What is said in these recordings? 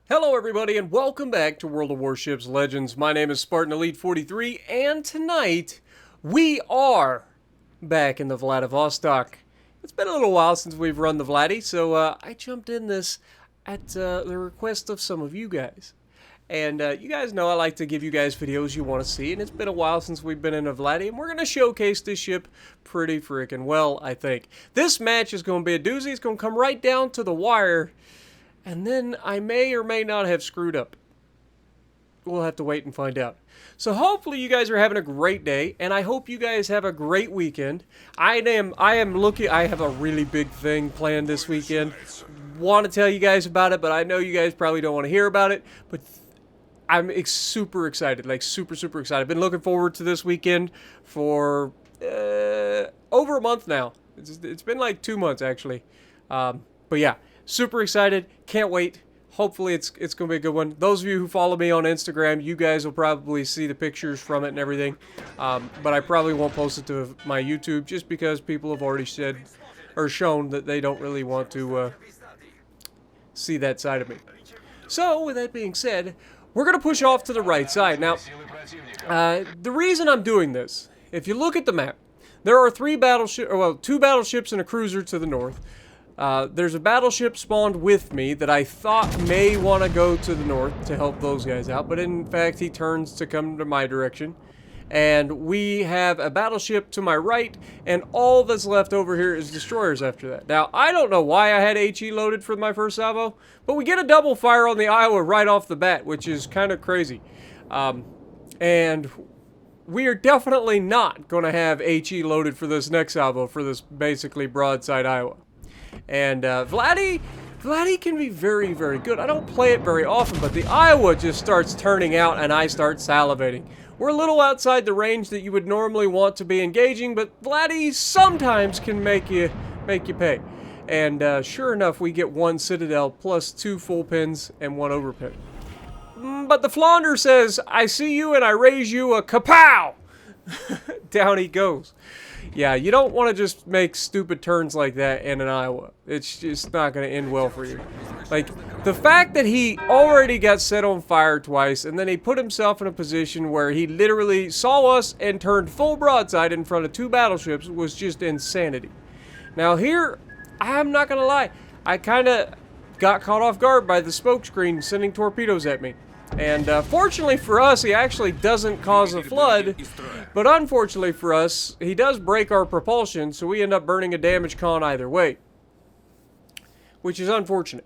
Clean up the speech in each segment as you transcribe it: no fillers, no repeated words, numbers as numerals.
Hello everybody and welcome back to World of Warships Legends. My name is Spartan Elite 43 and tonight we are back in the Vladivostok. It's been a little while since we've run the Vladdy, so I jumped in this at the request of some of you guys. And you guys know I like to give you guys videos you want to see, and it's been a while since we've been in a Vladdy, and we're going to showcase this ship pretty freaking well, I think. This match is going to be a doozy. It's going to come right down to the wire. And then I may or may not have screwed up. We'll have to wait and find out. So hopefully you guys are having a great day, and I hope you guys have a great weekend. I have a really big thing planned this weekend. Want to tell you guys about it, but I know you guys probably don't want to hear about it. But I'm super excited, like super excited. I've been looking forward to this weekend for over a month now. It's been like 2 months actually. But yeah. Super excited. Can't wait. Hopefully it's going to be a good one. Those of you who follow me on Instagram, you guys will probably see the pictures from it and everything. But I probably won't post it to my YouTube just because people have already said or shown that they don't really want to see that side of me. So, with that being said, we're going to push off to the right side. Now, the reason I'm doing this, if you look at the map, there are two battleships and a cruiser to the north. There's a battleship spawned with me that I thought may want to go to the north to help those guys out, but in fact he turns to come to my direction. And we have a battleship to my right, and all that's left over here is destroyers after that. Now, I don't know why I had HE loaded for my first salvo, but we get a double fire on the Iowa right off the bat, which is kind of crazy. And we are definitely not going to have HE loaded for this next salvo, for this basically broadside Iowa. And Vladdy can be very good. I don't play it very often, but the Iowa just starts turning out and I start salivating. We're a little outside the range that you would normally want to be engaging, but Vladdy sometimes can make you pay. And sure enough, we get one Citadel plus 2 full pins and 1 overpin. But the Flounder says, "I see you and I raise you a kapow!" Down he goes. Yeah, you don't want to just make stupid turns like that in an Iowa. It's just not going to end well for you. Like, the fact that he already got set on fire twice, and then he put himself in a position where he literally saw us and turned full broadside in front of 2 battleships was just insanity. Now here, I'm not going to lie, I kind of got caught off guard by the smokescreen sending torpedoes at me. And fortunately for us, he actually doesn't cause a flood, but unfortunately for us, he does break our propulsion, so we end up burning a damage con either way, which is unfortunate.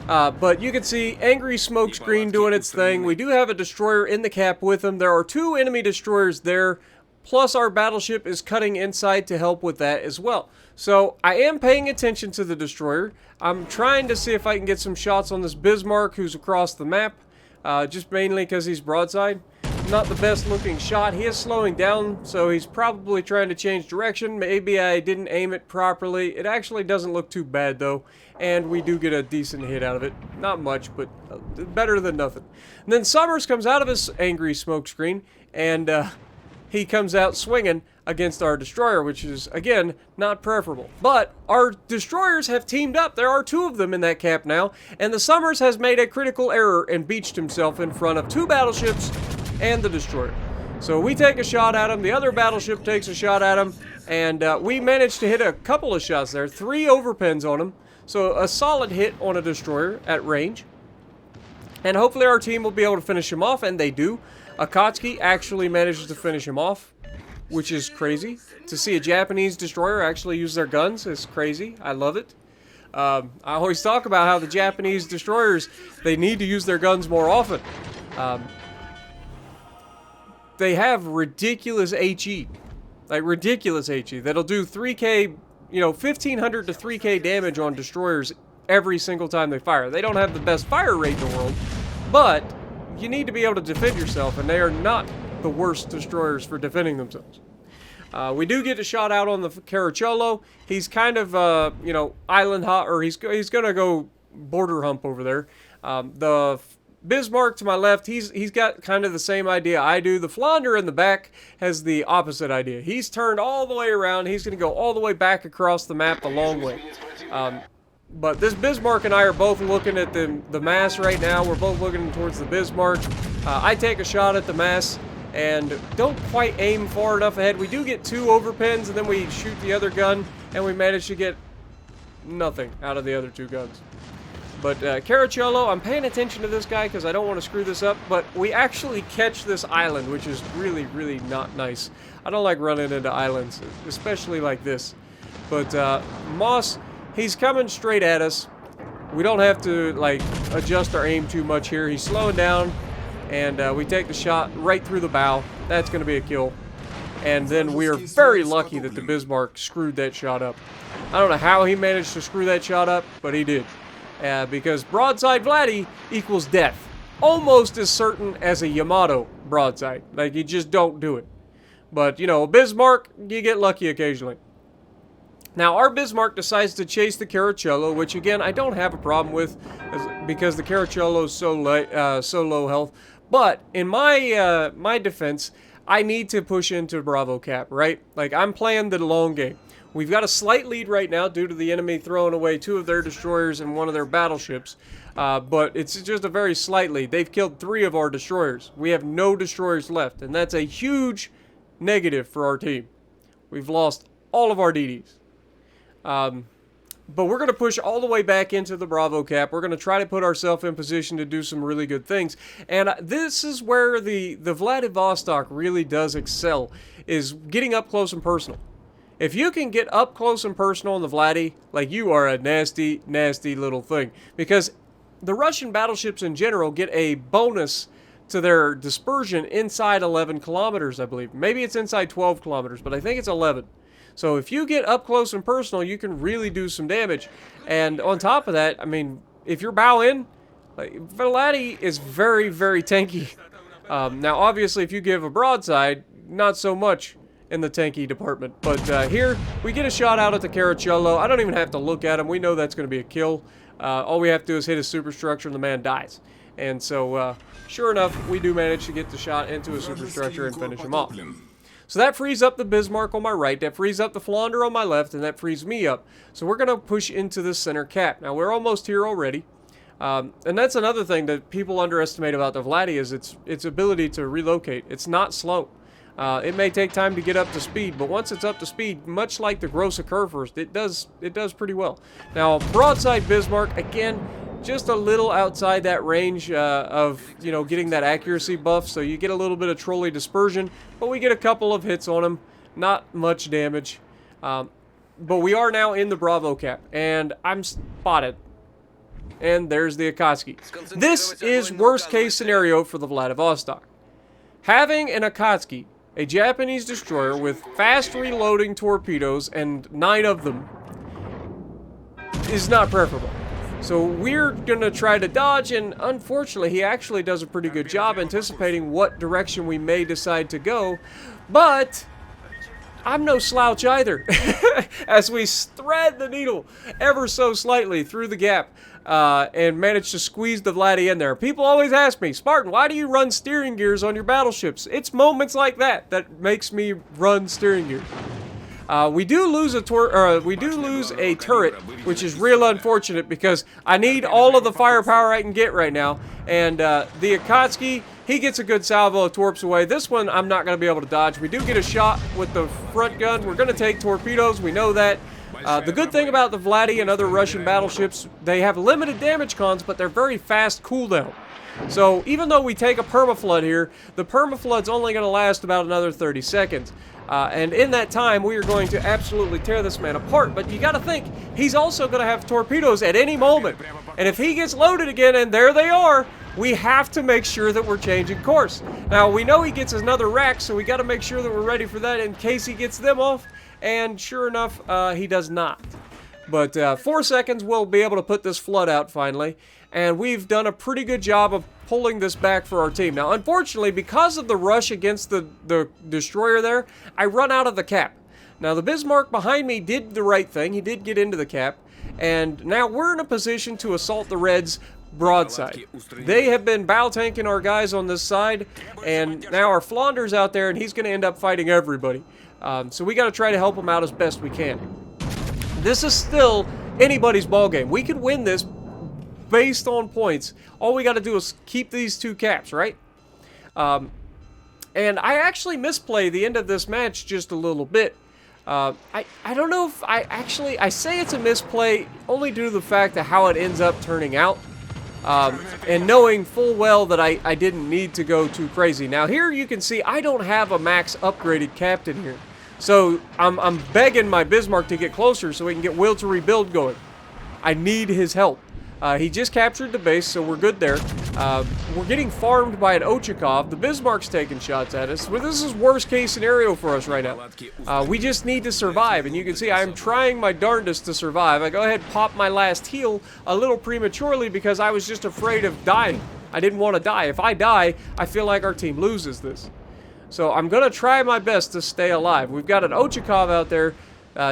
But you can see angry smokescreen doing its thing. We do have a destroyer in the cap with him. There are 2 enemy destroyers there, plus our battleship is cutting inside to help with that as well. So I am paying attention to the destroyer. I'm trying to see if I can get some shots on this Bismarck who's across the map, just mainly because he's broadside. Not the best looking shot. He is slowing down, so he's probably trying to change direction. Maybe I didn't aim it properly. It actually doesn't look too bad though, and we do get a decent hit out of it. Not much, but better than nothing. And then Summers comes out of his angry smokescreen, and he comes out swinging against our destroyer, which is, again, not preferable. But our destroyers have teamed up. There are 2 of them in that cap now, and the Summers has made a critical error and beached himself in front of 2 battleships and the destroyer. So we take a shot at him, the other battleship takes a shot at him, and we managed to hit a couple of shots there, 3 overpins on him, so a solid hit on a destroyer at range. And hopefully our team will be able to finish him off, and they do. Akatsuki actually manages to finish him off, which is crazy. To see a Japanese destroyer actually use their guns is crazy. I love it. I always talk about how the Japanese destroyers, they need to use their guns more often. They have ridiculous HE. Like ridiculous HE. That'll do 3K, 1,500 to 3K damage on destroyers every single time they fire. They don't have the best fire rate in the world, but you need to be able to defend yourself, and they are not the worst destroyers for defending themselves. We do get a shot out on the Caracciolo. He's kind of, island hot, or he's going to go border hump over there. The Bismarck to my left, he's got kind of the same idea I do. The Flounder in the back has the opposite idea. He's turned all the way around. He's going to go all the way back across the map the long way. But this Bismarck and I are both looking at the mass right now. We're both looking towards the Bismarck. I take a shot at the mass and don't quite aim far enough ahead. We do get 2 overpins, and then we shoot the other gun, and we manage to get nothing out of the other 2 guns. But Caracello, I'm paying attention to this guy because I don't want to screw this up, but we actually catch this island, which is really, really not nice. I don't like running into islands, especially like this. But Moss, he's coming straight at us. We don't have to, like, adjust our aim too much here. He's slowing down, and we take the shot right through the bow. That's going to be a kill. And then we are very lucky that the Bismarck screwed that shot up. I don't know how he managed to screw that shot up, but he did. Because broadside Vladdy equals death. Almost as certain as a Yamato broadside. Like, you just don't do it. But, you know, a Bismarck, you get lucky occasionally. Now, our Bismarck decides to chase the Caracello, which, again, I don't have a problem with, because the Caracello is so low health. But, in my my defense, I need to push into Bravo Cap, right? Like, I'm playing the long game. We've got a slight lead right now due to the enemy throwing away 2 of their destroyers and 1 of their battleships. But it's just a very slight lead. They've killed 3 of our destroyers. We have no destroyers left, and that's a huge negative for our team. We've lost all of our DDs. But we're going to push all the way back into the Bravo Cap. We're going to try to put ourselves in position to do some really good things. And this is where the Vladivostok really does excel, is getting up close and personal. If you can get up close and personal in the Vladdy, like, you are a nasty, nasty little thing. Because the Russian battleships in general get a bonus to their dispersion inside 11 kilometers, I believe. Maybe it's inside 12 kilometers, but I think it's 11. So if you get up close and personal, you can really do some damage. And on top of that, I mean, if you're bow in, like, Vladdy is very, very tanky. Now, obviously, if you give a broadside, not so much in the tanky department. But here, we get a shot out at the Caracello. I don't even have to look at him. We know that's going to be a kill. All we have to do is hit his superstructure and the man dies. And so, sure enough, we do manage to get the shot into his superstructure and finish him off. So that frees up the Bismarck on my right, that frees up the Flandre on my left, and that frees me up. So we're going to push into the center cap. Now, we're almost here already. And that's another thing that people underestimate about the Vladdy, is its ability to relocate. It's not slow. It may take time to get up to speed, but once it's up to speed, much like the Grosse Kurfürst, it does pretty well. Now, broadside Bismarck, again, just a little outside that range of, you know, getting that accuracy buff, so you get a little bit of trolley dispersion, but we get a couple of hits on him, not much damage. But we are now in the Bravo Cap, and I'm spotted. And there's the Akatsuki. This is worst case scenario for the Vladivostok. Having an Akatsuki, a Japanese destroyer with fast reloading torpedoes, and 9 of them, is not preferable. So we're going to try to dodge, and unfortunately he actually does a pretty good job anticipating what direction we may decide to go. But I'm no slouch either, as we thread the needle ever so slightly through the gap and manage to squeeze the Vladdy in there. People always ask me, Spartan, why do you run steering gears on your battleships? It's moments like that that makes me run steering gears. We do lose a turret, which is real unfortunate because I need all of the firepower I can get right now. And the Akatsuki, he gets a good salvo of torps away. This one I'm not going to be able to dodge. We do get a shot with the front gun. We're going to take torpedoes. We know that. The good thing about the Vladdy and other Russian battleships, they have limited damage cons, but they're very fast cooldown. So even though we take a permaflood here, the permaflood's only going to last about another 30 seconds. And in that time, we are going to absolutely tear this man apart. But you got to think, he's also going to have torpedoes at any moment. And if he gets loaded again, and there they are, we have to make sure that we're changing course. Now, we know he gets another rack, so we got to make sure that we're ready for that in case he gets them off. And sure enough, he does not. But 4 seconds, we'll be able to put this flood out finally. And we've done a pretty good job of pulling this back for our team. Now, unfortunately, because of the rush against the destroyer there, I run out of the cap. Now, the Bismarck behind me did the right thing. He did get into the cap. And now we're in a position to assault the Reds broadside. They have been bow tanking our guys on this side. And now our Flandre's out there, and he's going to end up fighting everybody. So we got to try to help him out as best we can. This is still anybody's ball game. We could win this based on points. All we got to do is keep these 2 caps, right? And I actually misplay the end of this match just a little bit. I don't know if I say it's a misplay only due to the fact of how it ends up turning out. And knowing full well that I didn't need to go too crazy. Now here you can see I don't have a max upgraded captain here. So I'm begging my Bismarck to get closer so we can get Will to Rebuild going. I need his help. He just captured the base, so we're good there. We're getting farmed by an Ochakov. The Bismarck's taking shots at us. Well, this is worst case scenario for us right now. We just need to survive, and you can see I'm trying my darndest to survive. I go ahead and pop my last heal a little prematurely because I was just afraid of dying. I didn't want to die. If I die, I feel like our team loses this. So I'm going to try my best to stay alive. We've got an Ochakov out there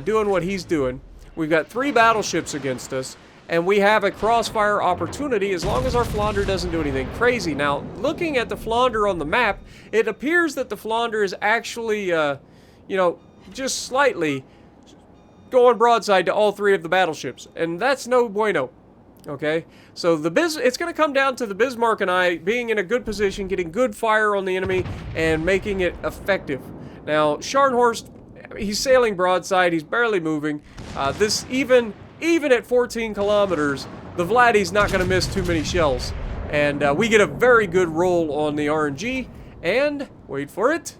doing what he's doing. We've got 3 battleships against us. And we have a crossfire opportunity as long as our Flounder doesn't do anything crazy. Now, looking at the Flounder on the map, it appears that the Flounder is actually, you know, just slightly going broadside to all 3 of the battleships. And that's no bueno, okay? So it's going to come down to the Bismarck and I being in a good position, getting good fire on the enemy, and making it effective. Now, Scharnhorst, he's sailing broadside. He's barely moving. Even at 14 kilometers, the Vladdy's not going to miss too many shells. And we get a very good roll on the RNG. And, wait for it.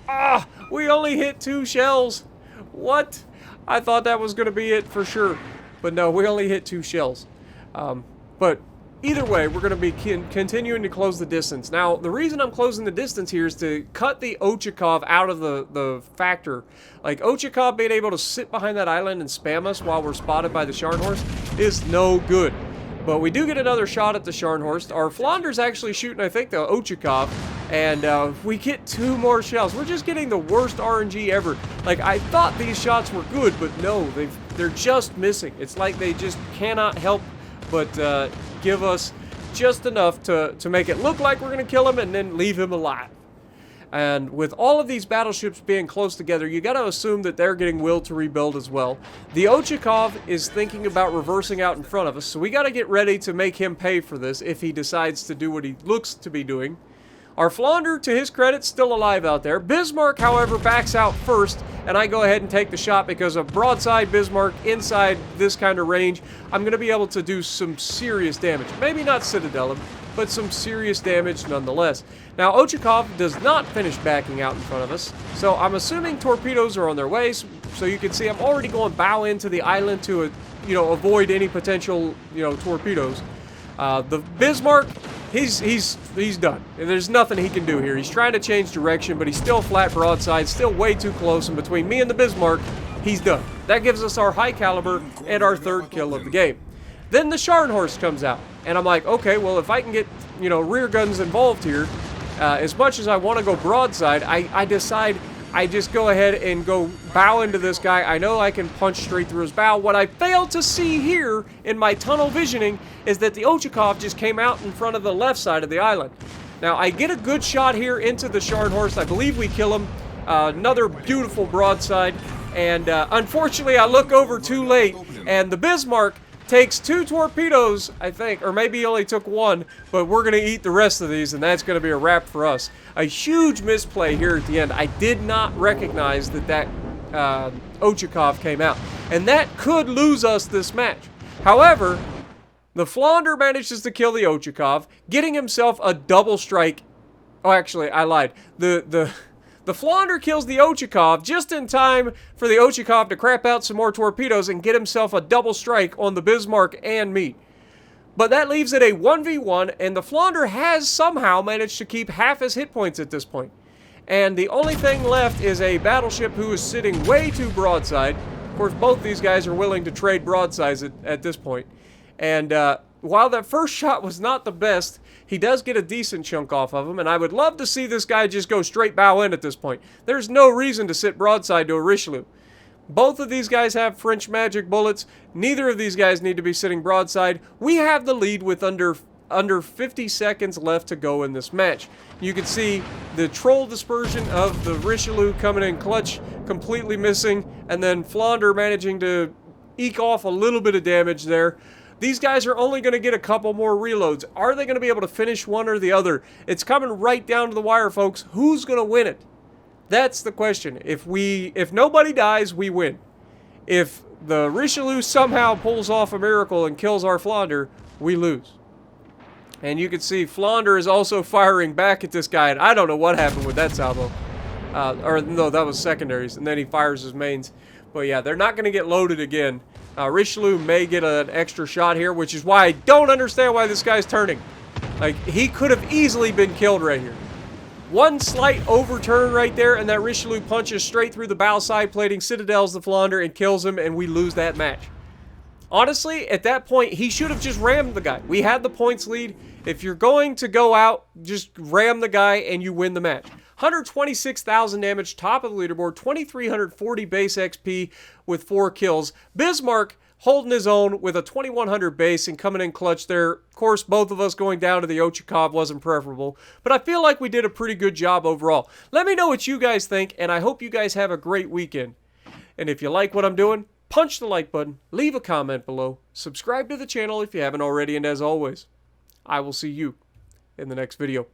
Ah, we only hit 2 shells. What? I thought that was going to be it for sure. But no, we only hit 2 shells. But either way, we're going to be continuing to close the distance. Now, the reason I'm closing the distance here is to cut the Ochakov out of the factor. Like, Ochakov being able to sit behind that island and spam us while we're spotted by the Scharnhorst is no good. But we do get another shot at the Scharnhorst. Our Flounder's actually shooting, I think, the Ochakov. And we get 2 more shells. We're just getting the worst RNG ever. Like, I thought these shots were good, but no, they're just missing. It's like they just cannot help but give us just enough to make it look like we're going to kill him and then leave him alive. And with all of these battleships being close together, you got to assume that they're getting Will to Rebuild as well. The Ochakov is thinking about reversing out in front of us, so we got to get ready to make him pay for this if he decides to do what he looks to be doing. Our Flounder, to his credit, still alive out there. Bismarck, however, backs out first, and I go ahead and take the shot because of broadside Bismarck inside this kind of range. I'm going to be able to do some serious damage. Maybe not Citadel him, but some serious damage nonetheless. Now, Ochakov does not finish backing out in front of us, so I'm assuming torpedoes are on their way. So you can see I'm already going bow into the island to, avoid any potential, torpedoes. The Bismarck, he's done. There's nothing he can do here. He's trying to change direction, but he's still flat broadside, still way too close, and between me and the Bismarck, he's done. That gives us our high caliber and our 3rd kill of the game. Then the Scharnhorst comes out, and I'm like, okay, well, if I can get, rear guns involved here, as much as I want to go broadside, I decide I just go ahead and go bow into this guy. I know I can punch straight through his bow. What I failed to see here in my tunnel visioning is that the Ochakov just came out in front of the left side of the island. Now, I get a good shot here into the Scharnhorst. I believe we kill him. Another beautiful broadside. And unfortunately, I look over too late, and the Bismarck takes 2 torpedoes, I think, or maybe he only took 1, but we're going to eat the rest of these, and that's going to be a wrap for us. A huge misplay here at the end. I did not recognize that Ochakov came out, and that could lose us this match. However, the Flounder manages to kill the Ochakov, getting himself a double strike. Oh, actually, I lied. The Flounder kills the Ochakov just in time for the Ochakov to crap out some more torpedoes and get himself a double strike on the Bismarck and me. But that leaves it a 1v1, and the Flounder has somehow managed to keep half his hit points at this point. And the only thing left is a battleship who is sitting way too broadside. Of course, both these guys are willing to trade broadsides at this point. And while that first shot was not the best, he does get a decent chunk off of him, and I would love to see this guy just go straight bow in at this point. There's no reason to sit broadside to a Richelieu. Both of these guys have French magic bullets. Neither of these guys need to be sitting broadside. We have the lead with under under 50 seconds left to go in this match. You can see the troll dispersion of the Richelieu coming in clutch, completely missing, and then Flounder managing to eke off a little bit of damage there. These guys are only going to get a couple more reloads. Are they going to be able to finish one or the other? It's coming right down to the wire, folks. Who's going to win it? That's the question. If nobody dies, we win. If the Richelieu somehow pulls off a miracle and kills our Flounder, we lose. And you can see Flounder is also firing back at this guy, and I don't know what happened with that salvo. Or no, that was secondaries, and then he fires his mains. But yeah, they're not going to get loaded again. Richelieu may get an extra shot here, which is why I don't understand why this guy's turning. Like, he could have easily been killed right here. One slight overturn right there, and that Richelieu punches straight through the bow side plating, citadels the Flounder, and kills him, and we lose that match. Honestly, at that point, he should have just rammed the guy. We had the points lead. If you're going to go out, just ram the guy, and you win the match. 126,000 damage, top of the leaderboard, 2,340 base XP with 4 kills. Bismarck holding his own with a 2,100 base and coming in clutch there. Of course, both of us going down to the Ochakov wasn't preferable, but I feel like we did a pretty good job overall. Let me know what you guys think, and I hope you guys have a great weekend. And if you like what I'm doing, punch the like button, leave a comment below, subscribe to the channel if you haven't already, and as always, I will see you in the next video.